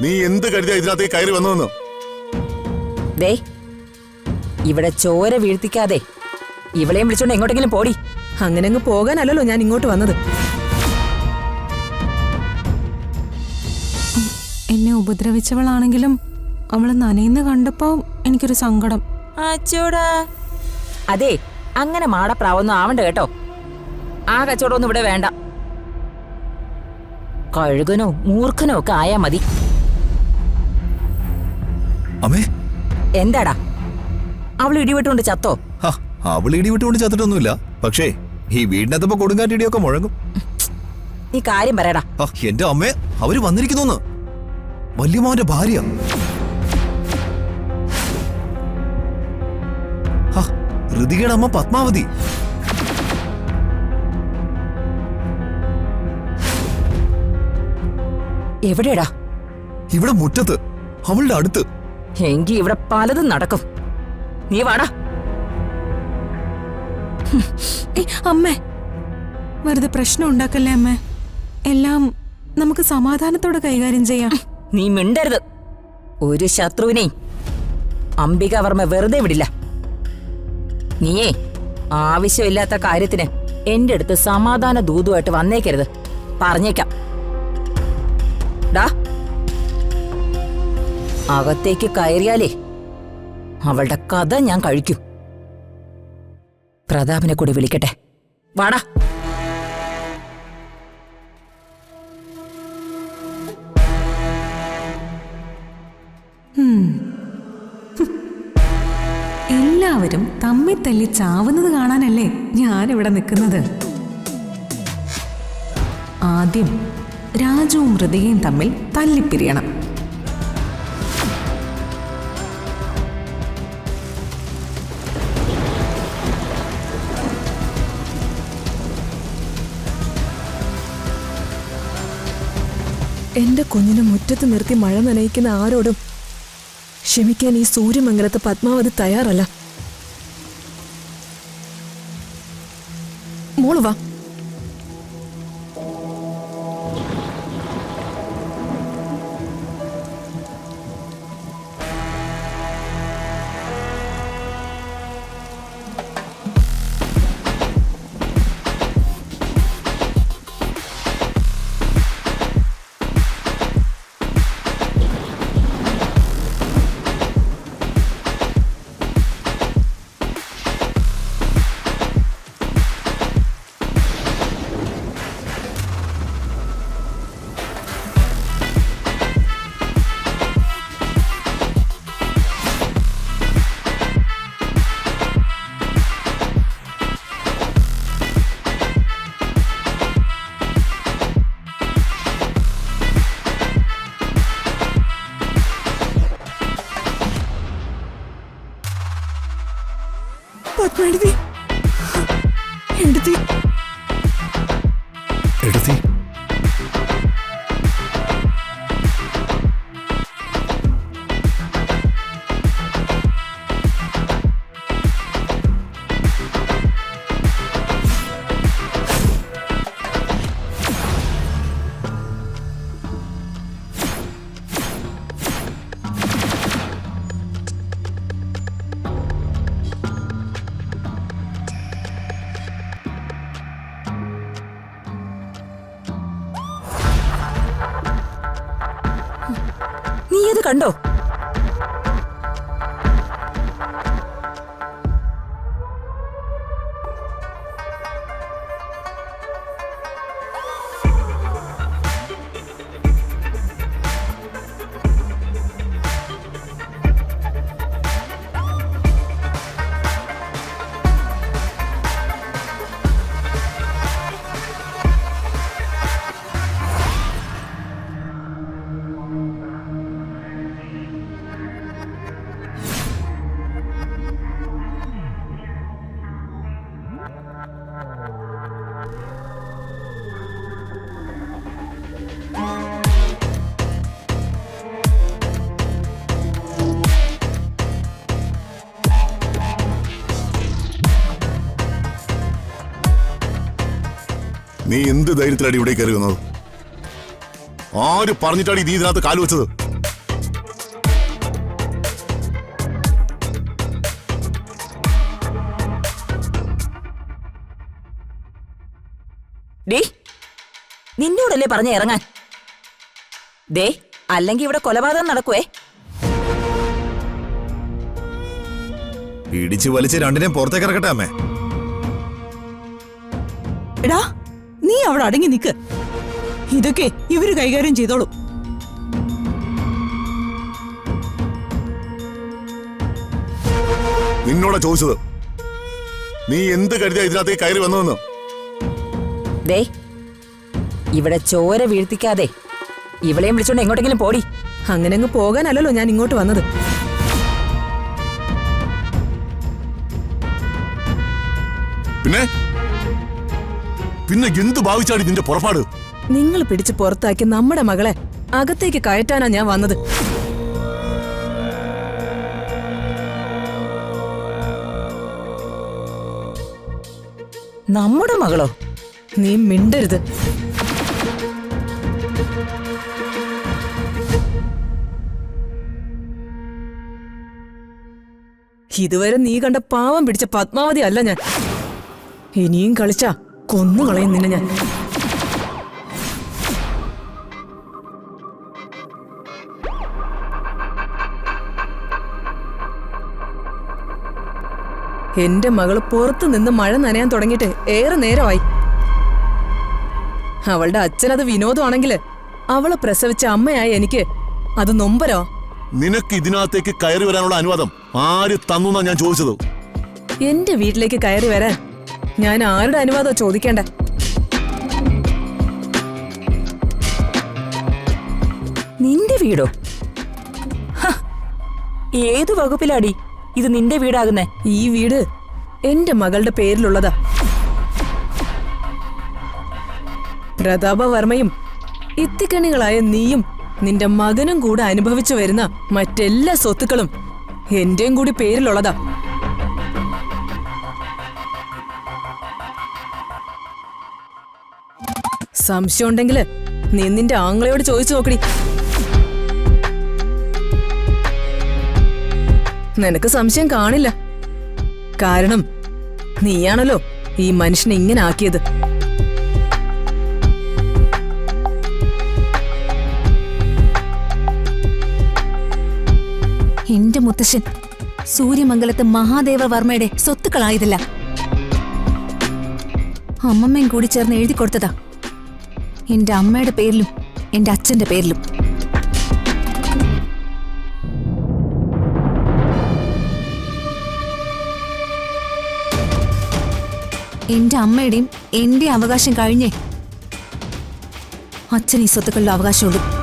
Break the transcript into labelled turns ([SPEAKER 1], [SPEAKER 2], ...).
[SPEAKER 1] നീ എന്ത് കരുതിയാ ഇതിനകത്തേക്ക് കയറി വന്നതെന്ന്?
[SPEAKER 2] ദേ, ഇവിടെ ചോര വീഴ്ത്തിക്കാതെ ഇവളെയും വിളിച്ചോണ്ട് എങ്ങോട്ടെങ്കിലും പോടി.
[SPEAKER 3] അങ്ങനെ അങ്ങ് പോകാനല്ലോ ഞാൻ ഇങ്ങോട്ട് വന്നത്.
[SPEAKER 4] എന്നെ ഉപദ്രവിച്ചവളാണെങ്കിലും അവള് നനയുന്ന കണ്ടപ്പോ എനിക്കൊരു സങ്കടം.
[SPEAKER 2] അച്ചോടാ, അതെ, അങ്ങനെ മാടപ്രാവൊന്നും ആവണ്ട കേട്ടോ. ആ കച്ചവടമൊന്നും ഇവിടെ വേണ്ട. കഴുകനോ മൂർഖനോ ഒക്കെ ആയാ മതി.
[SPEAKER 5] അമ്മേ,
[SPEAKER 2] എന്താടാ, അവൾ ഇടിവിട്ടുകൊണ്ട് ചത്തോ?
[SPEAKER 5] അവൾ ഇടിവിട്ടുകൊണ്ട് ചത്തിട്ടൊന്നുമില്ല. പക്ഷേ ഈ വീടിനകത്തപ്പോ കൊടുങ്കാറ്റിടിയൊക്കെ മുഴങ്ങും.
[SPEAKER 2] നീ കാര്യം പറയടാ.
[SPEAKER 5] എന്റെ അമ്മേ, അവര് വന്നിരിക്കുന്നു. വല്യമാവന്റെ ഭാര്യ. ഋതികയുടെ അമ്മ പത്മാവതി.
[SPEAKER 2] എവിടെടാ?
[SPEAKER 5] ഇവിടെ മുറ്റത്ത്, അവളുടെ അടുത്ത്.
[SPEAKER 2] എങ്കി ഇവിടെ പലതും നടക്കും. നീ വാടാ.
[SPEAKER 4] അമ്മേ, വെറുതെ പ്രശ്നം ഉണ്ടാക്കല്ലേ അമ്മേ. എല്ലാം നമുക്ക് സമാധാനത്തോടെ കൈകാര്യം ചെയ്യാം.
[SPEAKER 2] നീ മിണ്ടരുത്. ഒരു ശത്രുവിനെയും അംബികാവർമ്മ വെറുതെ വിടില്ല. നീയേ ആവശ്യമില്ലാത്ത കാര്യത്തിന് എന്റെ അടുത്ത് സമാധാന ദൂതുമായിട്ട് വന്നേക്കരുത്. പറഞ്ഞേക്കാം. ഡാ, അകത്തേക്ക് കയറിയാലേ അവളുടെ കഥ ഞാൻ കഴിക്കും. പ്രതാപനെ കൂടി വിളിക്കട്ടെ. വാടാ.
[SPEAKER 4] എല്ലാവരും തമ്മിൽ തല്ലി ചാവുന്നത് കാണാനല്ലേ ഞാനിവിടെ നിൽക്കുന്നത്. ആദ്യം രാജുവും ഹൃദയയും തമ്മിൽ തല്ലിപ്പിരിയണം.
[SPEAKER 3] എന്റെ കുഞ്ഞിനെ മുറ്റത്ത് നിർത്തി മഴ നനയിക്കുന്ന ആരോടും ക്ഷമിക്കാൻ ഈ സൂര്യമംഗലത്ത് പത്മാവതി തയ്യാറല്ല. മോള് വാ. പത്മാവതി, എടുത്തി
[SPEAKER 5] എടുത്തി.
[SPEAKER 2] നീ ഇത് കണ്ടോ?
[SPEAKER 1] നീ എന്ത് ധൈര്യത്തിലാണ് ഇവിടെ കയറി വന്നത്? ആര് പറഞ്ഞിട്ടാണ് നീ ഇതിനകത്ത് കാലുവെച്ചത്?
[SPEAKER 2] നിന്നോടല്ലേ പറഞ്ഞ ഇറങ്ങാൻ? ദേ, അല്ലെങ്കിൽ ഇവിടെ കൊലപാതകം നടക്കുവേ.
[SPEAKER 5] ഇടിച്ചു വലിച്ച് രണ്ടിനെയും പുറത്തേക്ക് ഇറക്കട്ടെ അമ്മേ.
[SPEAKER 6] എടാ, നീ അവിടെ അടങ്ങി നിക്ക്. ഇതൊക്കെ ഇവര് കൈകാര്യം ചെയ്തോളൂ.
[SPEAKER 1] നിന്നോടാ ചോദിച്ചത്. നീ എന്ത് കരുതിയാ ഇതിനകത്തേക്ക് കയറി വന്നതെന്ന്?
[SPEAKER 2] ദേ, ഇവിടെ ചോര വീഴ്ത്തിക്കാതെ ഇവളെയും വിളിച്ചോണ്ട് എങ്ങോട്ടെങ്കിലും പോടി.
[SPEAKER 3] അങ്ങനെ അങ്ങ് പോകാനല്ലല്ലോ ഞാൻ ഇങ്ങോട്ട് വന്നത്.
[SPEAKER 1] പിന്നെ പിന്നെ എന്ത് ഭാവിച്ചാടി നിന്റെ പുറപ്പാട്?
[SPEAKER 3] നിങ്ങൾ പിടിച്ച് പുറത്താക്കി നമ്മുടെ മകളെ അകത്തേക്ക് കയറ്റാനാ ഞാൻ വന്നത്.
[SPEAKER 2] നമ്മുടെ മകളോ?
[SPEAKER 3] നീ മിണ്ടരുത്. ഇതുവരെ നീ കണ്ട പാവം പിടിച്ച പത്മാവതി അല്ല ഞാൻ. ഇനിയും കളിച്ചാ കൊന്നുകളയും നിന്നെ ഞാൻ. എന്റെ മകള് പുറത്തു നിന്ന് മഴ നനയാൻ തുടങ്ങിയിട്ട് ഏറെ നേരമായി. അവളുടെ അച്ഛനത് വിനോദമാണെങ്കില് അവളെ പ്രസവിച്ച അമ്മയായ എനിക്ക് അത് നൊമ്പരോ?
[SPEAKER 1] നിനക്ക് ഇതിനകത്തേക്ക് കയറി വരാനുള്ള അനുവാദം ആര് തന്നു ഞാൻ ചോദിച്ചത്?
[SPEAKER 3] എന്റെ വീട്ടിലേക്ക് കയറി വരാൻ ഞാൻ ആരുടെ അനുവാദം ചോദിക്കേണ്ട?
[SPEAKER 2] നിന്റെ വീടോ? ഹ, ഏതു വകുപ്പിലാടി ഇത് നിന്റെ വീടാകുന്നേ?
[SPEAKER 3] ഈ വീട് എന്റെ മകളുടെ പേരിലുള്ളതാ. പ്രതാപവർമ്മയും ഇത്തിക്കണികളായ നീയും നിന്റെ മകനും കൂടെ അനുഭവിച്ചു വരുന്ന മറ്റെല്ലാ സ്വത്തുക്കളും എന്റെയും കൂടി പേരിലുള്ളതാ. സംശയം ഉണ്ടെങ്കില് നീ നിന്റെ ആങ്ങളയോട് ചോദിച്ചു നോക്കടി. നിനക്ക് സംശയം കാണില്ല. കാരണം നീയാണല്ലോ ഈ മനുഷ്യനെ ഇങ്ങനെ ആക്കിയത്.
[SPEAKER 4] എന്റെ മുത്തശ്ശൻ സൂര്യമംഗലത്ത് മഹാദേവവർമ്മയുടെ സ്വത്തുക്കളായതില്ല. അമ്മമ്മയും കൂടി ചേർന്ന് എഴുതി കൊടുത്തതാ. എന്റെ അമ്മയുടെ പേരിലും എന്റെ അച്ഛന്റെ പേരിലും. എന്റെ അമ്മയുടെയും എന്റെ അവകാശം കഴിഞ്ഞേ അച്ഛൻ ഈ സ്വത്തുക്കളിൽ അവകാശമുള്ളൂ.